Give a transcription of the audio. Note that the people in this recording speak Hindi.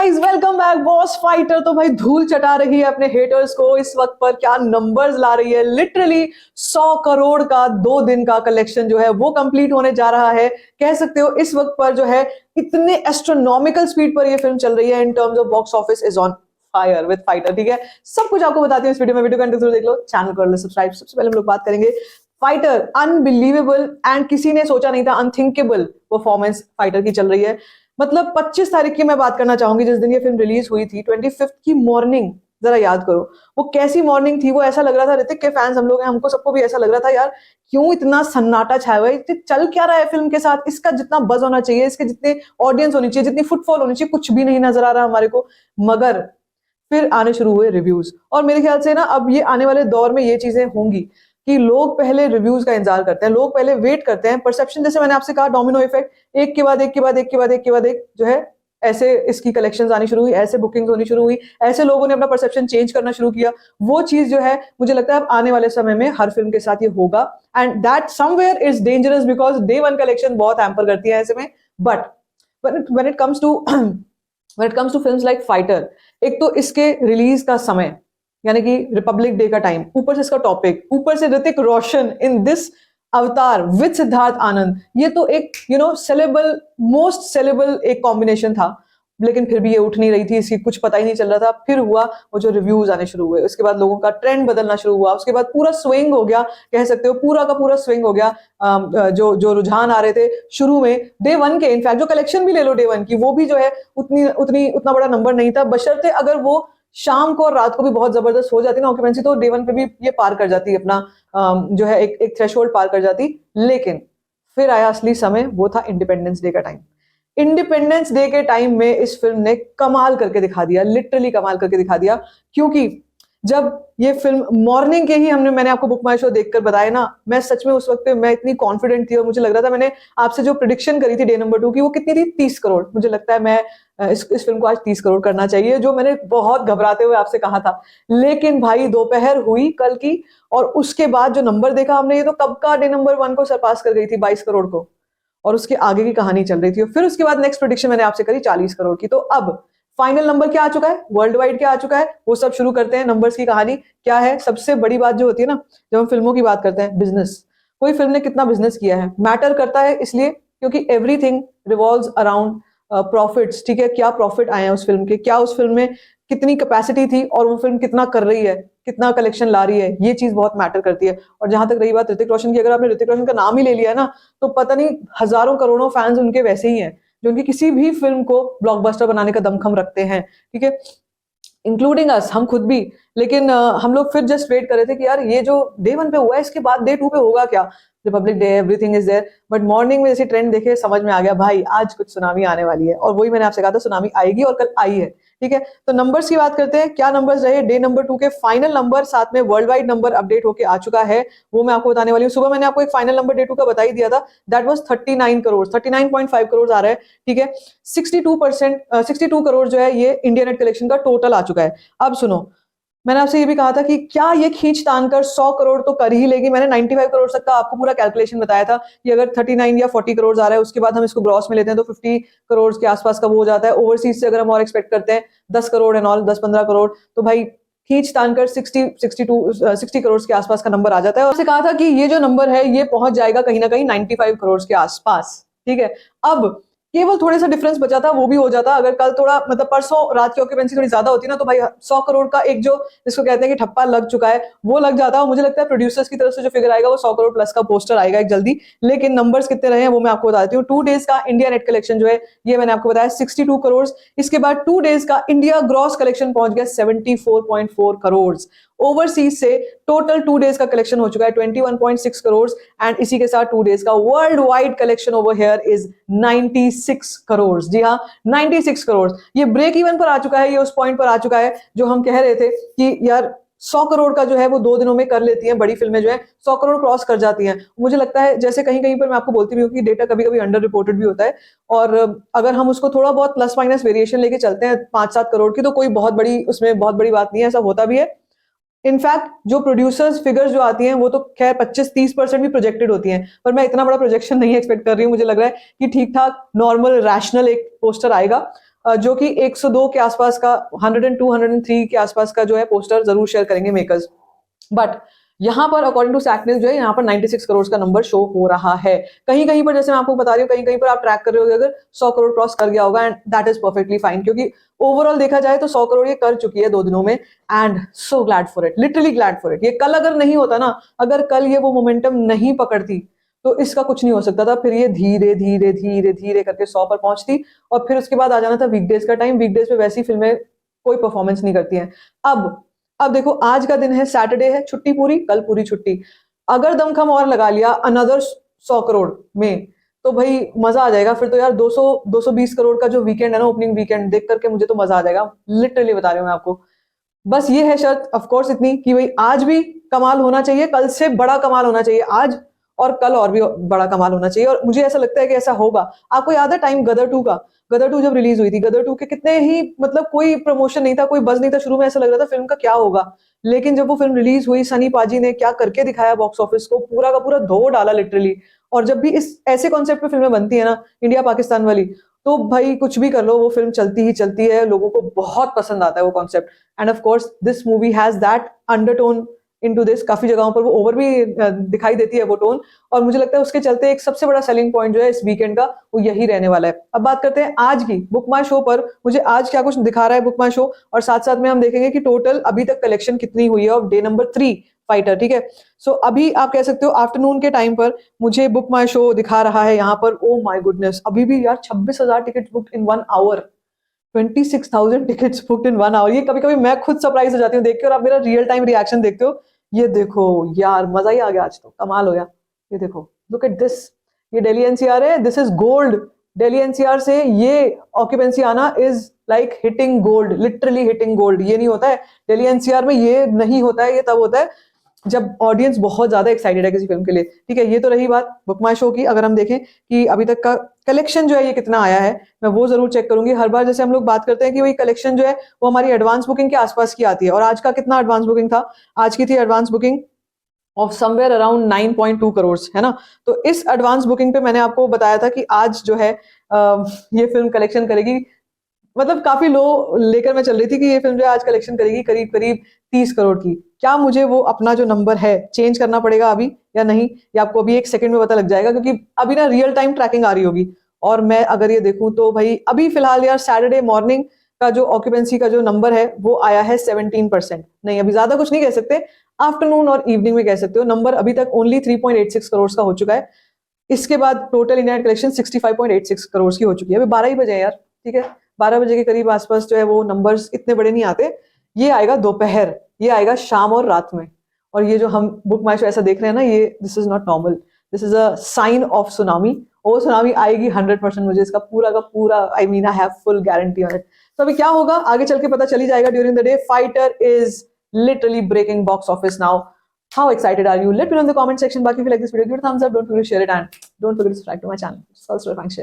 Guys welcome back. Boss fighter तो भाई धूल चटा रही है अपने हेटर्स को इस वक्त पर, क्या नंबर्स ला रही है। लिटरली 100 करोड़ का 2 दिन का कलेक्शन जो है वो कंप्लीट होने जा रहा है। कह सकते हो इस वक्त पर जो है इतने एस्ट्रोनॉमिकल स्पीड पर ये फिल्म चल रही है in terms of box office is on fire with fighter. ठीक है, सब कुछ आपको बताती हूँ इस वीडियो में। वीडियो कंटिन्यू देख लो, चैनल कर लो सब्सक्राइब। सबसे पहले हम लोग बात करेंगे फाइटर। अनबिलीवेबल एंड किसी ने सोचा नहीं था, अनथिंकेबल परफॉर्मेंस फाइटर की चल रही है। मतलब 25 तारीख की मैं बात करना चाहूंगी जिस दिन ये फिल्म रिलीज हुई थी। 25 की मॉर्निंग जरा याद करो वो कैसी मॉर्निंग थी। वो ऐसा लग रहा था, ऋतिक के फैंस हम लोग हैं, हमको सबको भी ऐसा लग रहा था यार क्यों इतना सन्नाटा छाया हुआ है, चल क्या रहा है फिल्म के साथ। इसका जितना बज होना चाहिए, इसके जितने ऑडियंस होनी चाहिए, जितनी फुटफॉल होनी चाहिए, कुछ भी नहीं नजर आ रहा हमारे को। मगर फिर आने शुरू हुए रिव्यूज, और मेरे ख्याल से ना अब ये आने वाले दौर में ये चीजें होंगी कि लोग पहले रिव्यूज का इंतजार करते हैं, लोग पहले वेट करते हैं। परसेप्शन, जैसे मैंने आपसे कहा, डोमिनो इफेक्ट, एक के बाद एक के बाद एक के बाद एक के बाद एक जो है ऐसे इसकी कलेक्शंस आनी शुरू हुई, ऐसे बुकिंग्स होनी शुरू हुई, ऐसे लोगों ने अपना परसेप्शन चेंज करना शुरू किया। वो चीज जो है मुझे लगता है अब आने वाले समय में हर फिल्म के साथ ये होगा, and that somewhere is dangerous because day one collection बहुत हैम्पर करती है ऐसे में। But when it comes to films like fighter, एक तो इसके रिलीज का समय यानी कि रिपब्लिक डे का टाइम, ऊपर से इसका टॉपिक, ऊपर से ऋतिक रोशन इन दिस अवतार विद सिद्धार्थ आनंद, ये तो एक सेलेबल, मोस्ट सेलेबल एक कॉम्बिनेशन था। लेकिन फिर भी ये उठ नहीं रही थी, इसकी कुछ पता ही नहीं चल रहा था। फिर हुआ वो जो रिव्यूज आने शुरू हुए, उसके बाद लोगों का ट्रेंड बदलना शुरू हुआ, उसके बाद पूरा स्विंग हो गया, कह सकते हो पूरा का पूरा स्विंग हो गया। जो रुझान आ रहे थे शुरू में डे वन के, इनफैक्ट जो कलेक्शन भी ले लो डे वन की, वो भी जो है उतना बड़ा नंबर नहीं था, बशर्ते अगर वो शाम को और रात को भी बहुत जबरदस्त हो जाती ना ऑक्यूपेंसी, तो डे वन पे भी ये पार कर जाती अपना जो है एक थ्रेशोल्ड पार कर जाती। लेकिन फिर आया असली समय, वो था इंडिपेंडेंस डे का टाइम। इंडिपेंडेंस डे के टाइम में इस फिल्म ने कमाल करके दिखा दिया, लिटरली कमाल करके दिखा दिया। क्योंकि जब ये फिल्म मॉर्निंग के ही मैंने आपको बुक माई शो देखकर बताया ना, मैं सच में उस वक्त पे मैं इतनी कॉन्फिडेंट थी और मुझे लग रहा था, मैंने आपसे जो प्रिडिक्शन करी थी डे नंबर 2 की, वो कितनी थी, 30 करोड़। मुझे लगता है मैं इस फिल्म को आज 30 करोड़ करना चाहिए, जो मैंने बहुत घबराते हुए आपसे कहा था। लेकिन भाई दोपहर हुई कल की, और उसके बाद जो नंबर देखा हमने, ये तो कब का डे नंबर 1 को सरपास कर गई थी, 22 करोड़ को, और उसके आगे की कहानी चल रही थी। फिर उसके बाद नेक्स्ट प्रेडिक्शन मैंने आपसे करी 40 करोड़ की। तो अब फाइनल नंबर क्या आ चुका है, वर्ल्ड वाइड क्या आ चुका है, वो सब शुरू करते हैं। नंबर्स की कहानी क्या है, सबसे बड़ी बात जो होती है ना जब हम फिल्मों की बात करते हैं, बिजनेस। कोई फिल्म ने कितना बिजनेस किया है मैटर करता है, इसलिए क्योंकि एवरीथिंग रिवॉल्व्स अराउंड प्रॉफिट्स। ठीक है, क्या प्रॉफिट आए हैं उस फिल्म के, क्या उस फिल्म में कितनी कैपेसिटी थी, और वो फिल्म कितना कर रही है, कितना कलेक्शन ला रही है, ये चीज बहुत मैटर करती है। और जहां तक रही बात ऋतिक रोशन की, अगर आपने ऋतिक रोशन का नाम ही ले लिया ना, तो पता नहीं हजारों करोड़ों फैंस उनके वैसे ही हैं जो उनकी किसी भी फिल्म को ब्लॉकबस्टर बनाने का दमखम रखते हैं। ठीक है, इंक्लूडिंग अस, हम खुद भी। लेकिन हम लोग फिर जस्ट वेट कर रहे थे कि यार ये जो डे 1 पे हुआ है, इसके बाद डे 2 पे होगा क्या। Republic Day, everything is there, but morning में जैसे ट्रेंड देखे समझ में आ गया भाई आज कुछ सुनामी आने वाली है। और वही मैंने आपसे कहा था, सुनामी आएगी, और कल आई है। ठीक है, तो नंबर्स की बात करते हैं, क्या नंबर्स रहे डे नंबर 2 के। फाइनल नंबर, साथ में वर्ल्ड वाइड नंबर अपडेट होके आ चुका है, वो मैं आपको बताने वाली हूँ। सुबह मैंने आपको एक फाइनल नंबर डे 2 का बता ही दिया था, दैट वाज 39 करोड़, 39.5 करोड़ आ रहा है। ठीक है, 62 करोड़ जो है ये इंडिया नेट कलेक्शन का टोटल आ चुका है। अब सुनो, मैंने आपसे ये भी कहा था कि क्या ये खींच तान कर 100 करोड़ तो कर ही लेगी। मैंने 95 करोड़ तक का आपको पूरा कैलकुलेशन बताया था कि अगर 39 या 40 करोड़ आ रहा है, उसके बाद हम इसको ग्रॉस में लेते हैं तो 50 करोड़ के आसपास का वो हो जाता है। ओवरसीज से अगर हम और एक्सपेक्ट करते हैं 10 करोड़ एंड ऑल, 10-15 करोड़, तो भाई खींच तान कर 60 करोड़ के आसपास का नंबर आ जाता है। और आपसे कहा था कि ये जो नंबर है ये पहुंच जाएगा कहीं ना कहीं 95 करोड़ के आसपास। ठीक है, अब केवल थोड़ा सा डिफरेंस बचा था, वो भी हो जाता अगर कल थोड़ा, मतलब परसों रात की ऑक्यूपेंसी थोड़ी ज्यादा होती ना, तो भाई 100 करोड़ का एक जो जिसको कहते हैं कि ठप्पा लग चुका है, वो लग जाता। और मुझे लगता है प्रोड्यूसर्स की तरफ से जो फिगर आएगा वो 100 करोड़ प्लस का पोस्टर आएगा एक जल्दी। लेकिन नंबर्स कितने रहे हैं वो मैं आपको बता देती हूँ। 2 डेज का इंडिया नेट कलेक्शन जो है ये मैंने आपको बताया 62 करोड़। इसके बाद 2 डेज का इंडिया ग्रॉस कलेक्शन पहुंच गया 74.4 करोड़। ओवरसीज से टोटल 2 डेज का कलेक्शन हो चुका है 21.6 करोड़, एंड इसी के साथ 2 डेज का world wide collection over here is 96 crore. जी हाँ, 96 करोड़। ये ब्रेक इवन पर आ चुका है, ये उस पॉइंट पर आ चुका है जो हम कह रहे थे कि यार 100 करोड़ का जो है वो 2 दिनों में कर लेती हैं बड़ी फिल्में, जो है 100 करोड़ क्रॉस कर जाती हैं। मुझे लगता है जैसे कहीं कहीं पर मैं आपको बोलती भी हूँ कि डेटा कभी कभी अंडर रिपोर्टेड भी होता है, और अगर हम उसको थोड़ा बहुत प्लस माइनस वेरिएशन लेके चलते हैं 5-7 करोड़ की, तो कोई बहुत बड़ी उसमें बहुत बड़ी बात नहीं है, ऐसा होता भी है। इनफैक्ट जो प्रोड्यूसर्स फिगर्स जो आती हैं वो तो खैर 25-30% भी प्रोजेक्टेड होती हैं, पर मैं इतना बड़ा प्रोजेक्शन नहीं एक्सपेक्ट कर रही हूँ। मुझे लग रहा है कि ठीक ठाक नॉर्मल रैशनल एक पोस्टर आएगा। जो कि 102 के आसपास का, 102 103 के आसपास का जो है पोस्टर जरूर शेयर करेंगे मेकर्स। बट यहाँ पर अकॉर्डिंग टू सैटनिस जो है यहाँ पर 96 करोड़ का नंबर शो हो रहा है। कहीं कहीं पर, जैसे मैं आपको बता रही हूँ, कहीं कहीं पर आप ट्रैक कर रहे होगे अगर 100 करोड़ क्रॉस कर गया होगा, and that is perfectly fine, क्योंकि ओवरऑल देखा जाए तो 100 करोड़ ये कर चुकी है 2 दिनों में, and so glad for it, literally glad for it. ये कल अगर नहीं होता ना, अगर कल ये वो मोमेंटम नहीं पकड़ती तो इसका कुछ नहीं हो सकता था। फिर ये धीरे धीरे धीरे धीरे करके 100 पर पहुंचती, और फिर उसके बाद आ जाना था वीकडेज का टाइम। वीकडेज पे वैसी फिल्में कोई परफॉर्मेंस नहीं करती हैं। अब देखो, आज का दिन है, सैटरडे है, छुट्टी पूरी, कल पूरी छुट्टी। अगर दमखम और लगा लिया अनदर 100 करोड़ में, तो भाई मजा आ जाएगा। फिर तो यार 200 220 करोड़ का जो वीकेंड है ना, ओपनिंग वीकेंड, देख करके मुझे तो मजा आ जाएगा, लिटरली बता रही हूँ मैं आपको। बस ये है शर्त ऑफ कोर्स इतनी कि भाई आज भी कमाल होना चाहिए, कल से बड़ा कमाल होना चाहिए आज, और कल और भी बड़ा कमाल होना चाहिए। और मुझे ऐसा लगता है कि ऐसा होगा। आपको याद है टाइम गदर 2 का? गदर 2 जब रिलीज हुई थी, गदर 2 के कितने ही, मतलब कोई प्रमोशन नहीं था, कोई बज नहीं था, शुरू में ऐसा लग रहा था फिल्म का क्या होगा। लेकिन जब वो फिल्म रिलीज हुई, सनी पाजी ने क्या करके दिखाया बॉक्स ऑफिस को, पूरा का पूरा धो डाला लिटरली। और जब भी इस ऐसे कॉन्सेप्ट पे फिल्में बनती है ना, इंडिया पाकिस्तान वाली, तो भाई कुछ भी कर लो, वो फिल्म चलती ही चलती है, लोगों को बहुत पसंद आता है वो concept. End of course this movie has that undertone into this. काफी जगहों पर वो ओवर भी दिखाई देती है वो टोन, और मुझे लगता है उसके चलते एक सबसे बड़ा सेलिंग पॉइंट जो है इस वीकेंड का, वो यही रहने वाला है। अब बात करते हैं आज की बुक माई शो पर, मुझे आज क्या कुछ दिखा रहा है बुक माई शो, और साथ साथ में हम देखेंगे कि टोटल अभी तक कलेक्शन कितनी हुई है ऑफ डे नंबर 3 फाइटर, ठीक है। सो अभी आप कह सकते हो आफ्टरनून के टाइम पर मुझे बुक माई शो दिखा रहा है यहाँ पर, ओ माई गुडनेस, अभी भी यार 26,000 ticket book in 1 hour, 26,000 tickets booked in 1 hour. ये कभी कभी मैं खुद सरप्राइज हो जाती हूँ देख के, और आप मेरा रियल टाइम रिएक्शन देखते हो। ये देखो यार, मजा ही आ गया, आज तो कमाल हो गया। ये देखो, लुक एट दिस, ये दिल्ली एनसीआर है, this is gold. Delhi NCR से ये ऑक्यूपेंसी आना is like hitting gold, literally hitting gold. ये नहीं होता है दिल्ली एनसीआर में, ये नहीं होता है, ये तब होता है जब ऑडियंस बहुत ज्यादा एक्साइटेड है किसी फिल्म के लिए, ठीक है। ये तो रही बात बुक माई शो की। अगर हम देखें कि अभी तक का कलेक्शन जो है ये कितना आया है, मैं वो जरूर चेक करूंगी। हर बार जैसे हम लोग बात करते हैं कि भाई कलेक्शन जो है वो हमारी एडवांस बुकिंग के आसपास की आती है, और आज का कितना एडवांस बुकिंग था? आज की थी advance booking of somewhere around 9.2 crore, है ना। तो इस एडवांस बुकिंग पे मैंने आपको बताया था कि आज जो है ये फिल्म कलेक्शन करेगी, मतलब काफी लो लेकर मैं चल रही थी कि ये फिल्म जो है आज कलेक्शन करेगी करीब करीब 30 करोड़ की। क्या मुझे वो अपना जो नंबर है चेंज करना पड़ेगा अभी या नहीं, ये आपको अभी एक सेकंड में पता लग जाएगा, क्योंकि अभी ना रियल टाइम ट्रैकिंग आ रही होगी। और मैं अगर ये देखूं तो भाई अभी फिलहाल यार सैटरडे मॉर्निंग का जो ऑक्यूपेंसी का जो नंबर है वो आया है 17%। नहीं, अभी ज्यादा कुछ नहीं कह सकते, आफ्टरनून और इवनिंग में कह सकते हो। नंबर अभी तक ओनली 3.86 करोड़ का हो चुका है। इसके बाद टोटल इंडिया कलेक्शन 65.86 करोड़ की हो चुकी है। अभी 12 ही बजे हैं यार, ठीक है। 12 बजे के करीब आसपास जो है वो नंबर्स इतने बड़े नहीं आते। ये आएगा दोपहर, ये आएगा शाम और रात में। और ये जो हम बुक माई शो ऐसा देख रहे हैं ना, ये this is not normal, this is a sign of tsunami. वो सुनामी आएगी 100%, मुझे इसका पूरा का पूरा, I mean I have full guarantee on it. तो अभी क्या होगा आगे चल के पता चली जाएगा during the day. Fighter is literally breaking box office now. How excited are you? Let me know in the comment section. Baki, if you like this video, give it a thumbs up. Don't forget to share it, and don't forget to subscribe to my channel. It's also a function.